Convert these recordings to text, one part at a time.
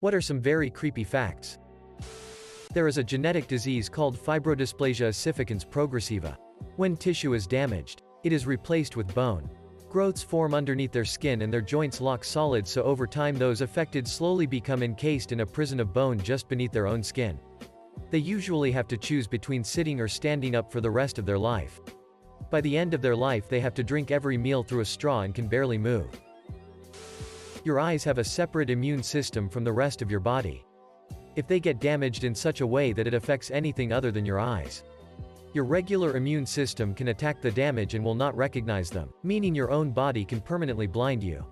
What are some very creepy facts? There is a genetic disease called fibrodysplasia ossificans progressiva. When tissue is damaged, it is replaced with bone. Growths form underneath their skin and their joints lock solid, so over time those affected slowly become encased in a prison of bone just beneath their own skin. They usually have to choose between sitting or standing up for the rest of their life. By the end of their life they have to drink every meal through a straw and can barely move. Your eyes have a separate immune system from the rest of your body. If they get damaged in such a way that it affects anything other than your eyes, your regular immune system can attack the damage and will not recognize them, meaning your own body can permanently blind you.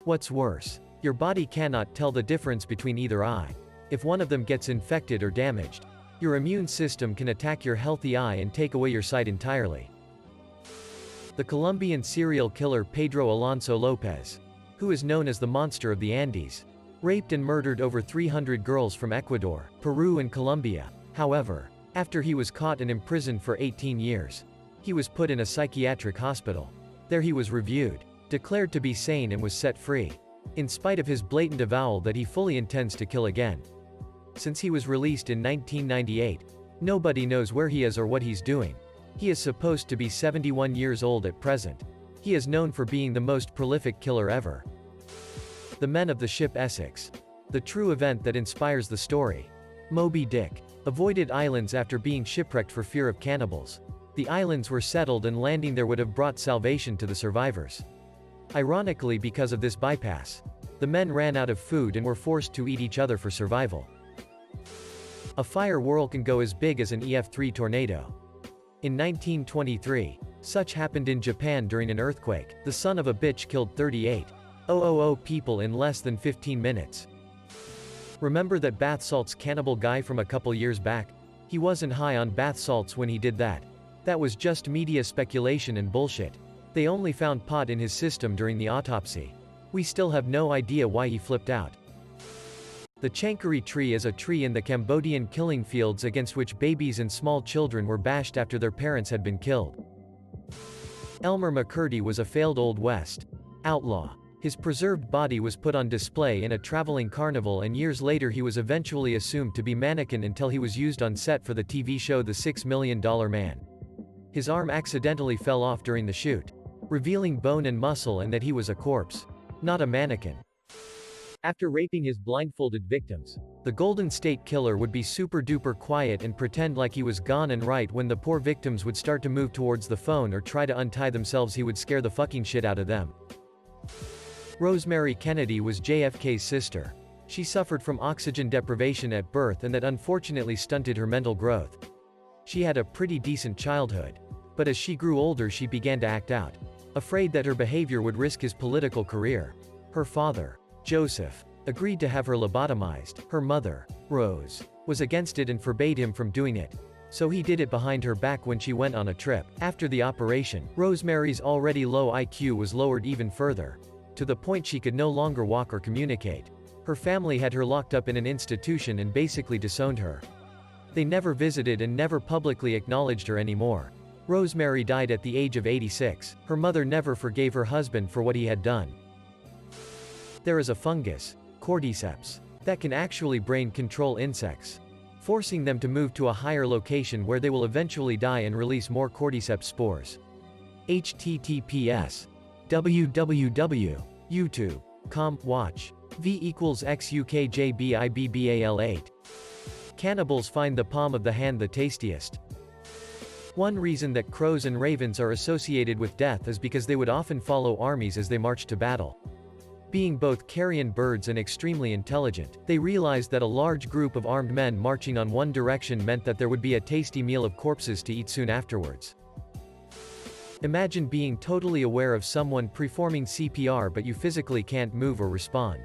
What's worse, your body cannot tell the difference between either eye. If one of them gets infected or damaged, your immune system can attack your healthy eye and take away your sight entirely. The Colombian serial killer Pedro Alonso Lopez, who is known as the Monster of the Andes, raped and murdered over 300 girls from Ecuador, Peru and Colombia. However, after he was caught and imprisoned for 18 years, he was put in a psychiatric hospital. There he was reviewed, declared to be sane and was set free, in spite of his blatant avowal that he fully intends to kill again. Since he was released in 1998, nobody knows where he is or what he's doing. He is supposed to be 71 years old at present. He is known for being the most prolific killer ever. The men of the Ship Essex. The true event that inspires the story. Moby Dick avoided islands after being shipwrecked for fear of cannibals. The islands were settled and landing there would have brought salvation to the survivors. Ironically, because of this bypass, the men ran out of food and were forced to eat each other for survival. A fire whirl can go as big as an EF3 tornado. In 1923, such happened in Japan during an earthquake. The son of a bitch killed 38,000 people in less than 15 minutes. Remember that bath salts cannibal guy from a couple years back? He wasn't high on bath salts when he did that. That was just media speculation and bullshit. They only found pot in his system during the autopsy. We still have no idea why he flipped out. The Chankari tree is a tree in the Cambodian killing fields against which babies and small children were bashed after their parents had been killed. Elmer McCurdy was a failed Old West outlaw. His preserved body was put on display in a traveling carnival, and years later he was eventually assumed to be mannequin until he was used on set for the TV show The $6 Million Man. His arm accidentally fell off during the shoot, revealing bone and muscle and that he was a corpse, not a mannequin. After raping his blindfolded victims, the Golden State Killer would be super duper quiet and pretend like he was gone, and right when the poor victims would start to move towards the phone or try to untie themselves, he would scare the fucking shit out of them. Rosemary Kennedy was JFK's sister. She suffered from oxygen deprivation at birth, and that unfortunately stunted her mental growth. She had a pretty decent childhood, but as she grew older she began to act out, afraid that her behavior would risk his political career. Her father, Joseph, agreed to have her lobotomized. Her mother, Rose, was against it and forbade him from doing it. So he did it behind her back when she went on a trip. After the operation, Rosemary's already low IQ was lowered even further, to the point she could no longer walk or communicate. Her family had her locked up in an institution and basically disowned her. They never visited and never publicly acknowledged her anymore. Rosemary died at the age of 86. Her mother never forgave her husband for what he had done. There is a fungus, cordyceps, that can actually brain control insects, forcing them to move to a higher location where they will eventually die and release more cordyceps spores. https www.youtube.com watch v=xukjbibbal8. Cannibals find the palm of the hand the tastiest. One reason that crows and ravens are associated with death is because they would often follow armies as they marched to battle. Being both carrion birds and extremely intelligent, they realized that a large group of armed men marching on one direction meant that there would be a tasty meal of corpses to eat soon afterwards. Imagine being totally aware of someone performing CPR but you physically can't move or respond.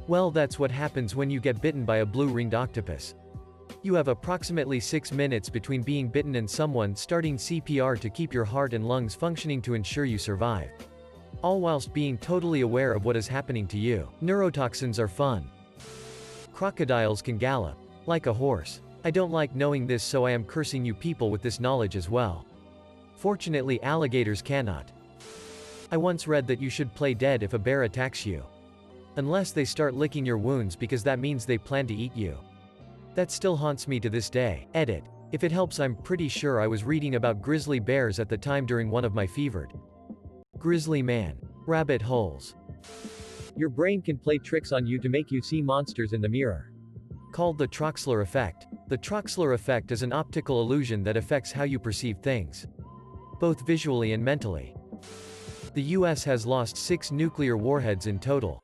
Well, that's what happens when you get bitten by a blue-ringed octopus. You have approximately 6 minutes between being bitten and someone starting CPR to keep your heart and lungs functioning to ensure you survive, all whilst being totally aware of what is happening to you. Neurotoxins are fun. Crocodiles can gallop like a horse. I don't like knowing this, so I am cursing you people with this knowledge as well. Fortunately, alligators cannot. I once read that you should play dead if a bear attacks you. Unless they start licking your wounds because that means they plan to eat you. That still haunts me to this day. Edit. If it helps, I'm pretty sure I was reading about grizzly bears at the time during one of my fevered. Grizzly man. Rabbit holes. Your brain can play tricks on you to make you see monsters in the mirror. Called the Troxler effect. The Troxler effect is an optical illusion that affects how you perceive things, both visually and mentally. The US has lost 6 nuclear warheads in total.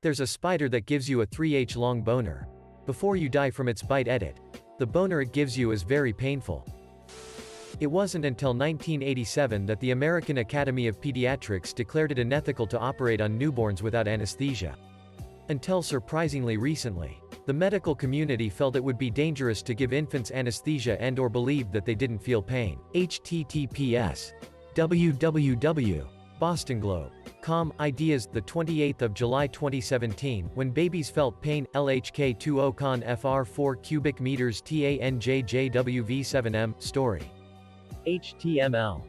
There's a spider that gives you a 3H long boner. Before you die from its bite. Edit. The boner it gives you is very painful. It wasn't until 1987 that the American Academy of Pediatrics declared it unethical to operate on newborns without anesthesia. Until surprisingly recently, the medical community felt it would be dangerous to give infants anesthesia and/or believed that they didn't feel pain. https www.bostonglobe.com Ideas, the 28th of July 2017, when babies felt pain, LHK20 con FR 4 cubic meters TANJJWV7M, story. HTML.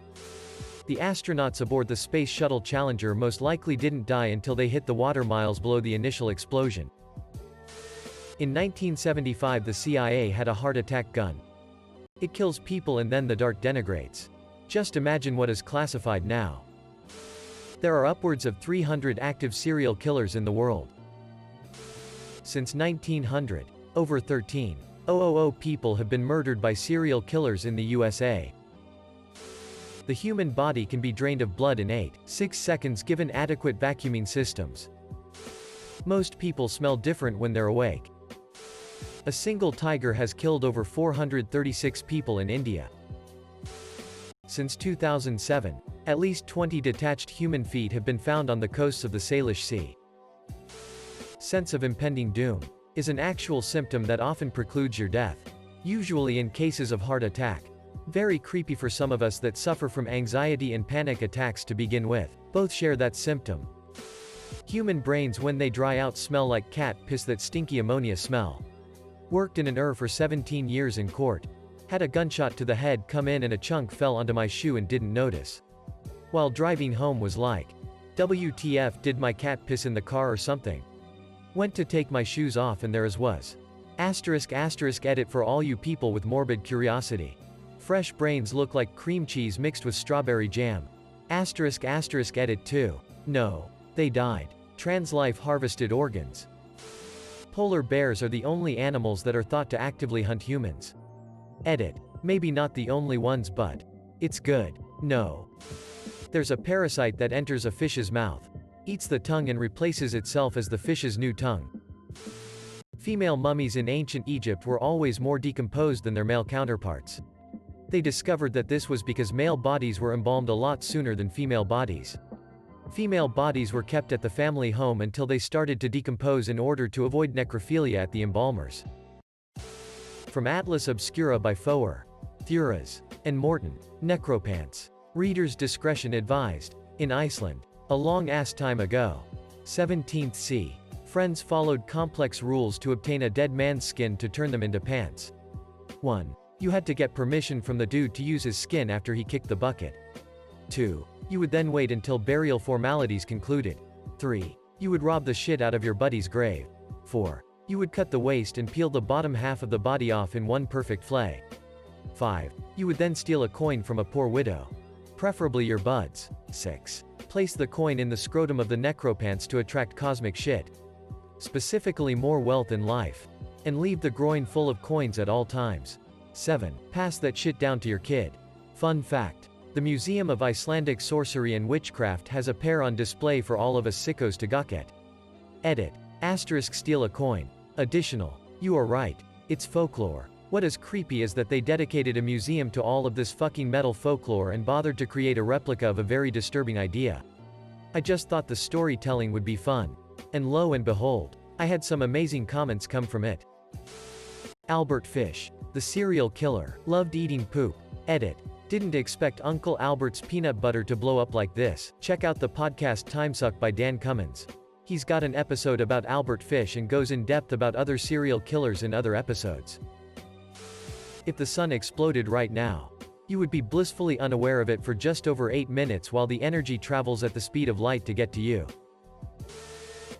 The astronauts aboard the Space Shuttle Challenger most likely didn't die until they hit the water miles below the initial explosion. In 1975, the CIA had a heart attack gun. It kills people and then the dart denigrates. Just imagine what is classified now. There are upwards of 300 active serial killers in the world. Since 1900, over 13,000 people have been murdered by serial killers in the USA. The human body can be drained of blood in 8.6 seconds given adequate vacuuming systems. Most people smell different when they're awake. A single tiger has killed over 436 people in India. Since 2007, at least 20 detached human feet have been found on the coasts of the Salish Sea. Sense of impending doom is an actual symptom that often precludes your death, usually in cases of heart attack. Very creepy for some of us that suffer from anxiety and panic attacks to begin with. Both share that symptom. Human brains when they dry out smell like cat piss, that stinky ammonia smell. Worked in an ER for 17 years in court. Had a gunshot to the head come in and a chunk fell onto my shoe and didn't notice. While driving home was like, WTF, did my cat piss in the car or something? Went to take my shoes off and there as was. **** edit for all you people with morbid curiosity. Fresh brains look like cream cheese mixed with strawberry jam. **** edit 2. No. They died. Trans life harvested organs. Polar bears are the only animals that are thought to actively hunt humans. Edit. Maybe not the only ones, but it's good. No. There's a parasite that enters a fish's mouth, eats the tongue and replaces itself as the fish's new tongue. Female mummies in ancient Egypt were always more decomposed than their male counterparts. They discovered that this was because male bodies were embalmed a lot sooner than female bodies. Female bodies were kept at the family home until they started to decompose in order to avoid necrophilia at the embalmers. From Atlas Obscura by Foer, Thuras, and Morton, Necropants. Reader's discretion advised. In Iceland, a long-ass time ago, 17th c. friends followed complex rules to obtain a dead man's skin to turn them into pants. 1. You had to get permission from the dude to use his skin after he kicked the bucket. 2. You would then wait until burial formalities concluded. 3. You would rob the shit out of your buddy's grave. 4. You would cut the waist and peel the bottom half of the body off in one perfect flay. 5. You would then steal a coin from a poor widow, preferably your bud's. 6. Place the coin in the scrotum of the necropants to attract cosmic shit, specifically more wealth in life, and leave the groin full of coins at all times. 7. Pass that shit down to your kid. Fun fact. The Museum of Icelandic Sorcery and Witchcraft has a pair on display for all of us sickos to gawk at. Edit. * steal a coin. Additional. You are right. It's folklore. What is creepy is that they dedicated a museum to all of this fucking metal folklore and bothered to create a replica of a very disturbing idea. I just thought the storytelling would be fun. And lo and behold, I had some amazing comments come from it. Albert Fish, the serial killer, loved eating poop. Edit. Didn't expect Uncle Albert's peanut butter to blow up like this. Check out the podcast Timesuck by Dan Cummins. He's got an episode about Albert Fish and goes in depth about other serial killers in other episodes. If the sun exploded right now, you would be blissfully unaware of it for just over 8 minutes while the energy travels at the speed of light to get to you.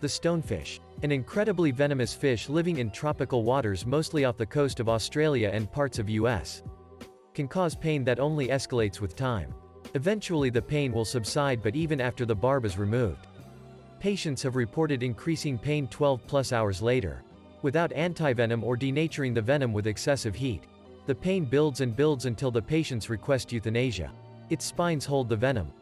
The stonefish, an incredibly venomous fish living in tropical waters mostly off the coast of Australia and parts of US, can cause pain that only escalates with time. Eventually the pain will subside, but even after the barb is removed, patients have reported increasing pain 12+ hours later. Without antivenom or denaturing the venom with excessive heat, the pain builds and builds until the patients request euthanasia. Its spines hold the venom,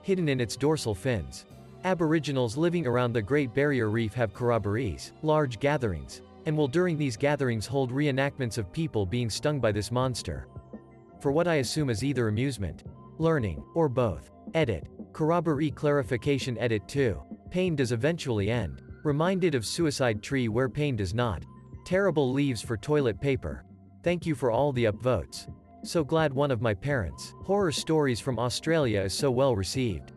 hidden in its dorsal fins. Aboriginals living around the Great Barrier Reef have corroborees, large gatherings, and will during these gatherings hold reenactments of people being stung by this monster. For what I assume is either amusement, learning, or both. Edit. Corroboree clarification. Edit 2. Pain does eventually end. Reminded of suicide tree where pain does not. Terrible leaves for toilet paper. Thank you for all the upvotes. So glad one of my parents' horror stories from Australia is so well received.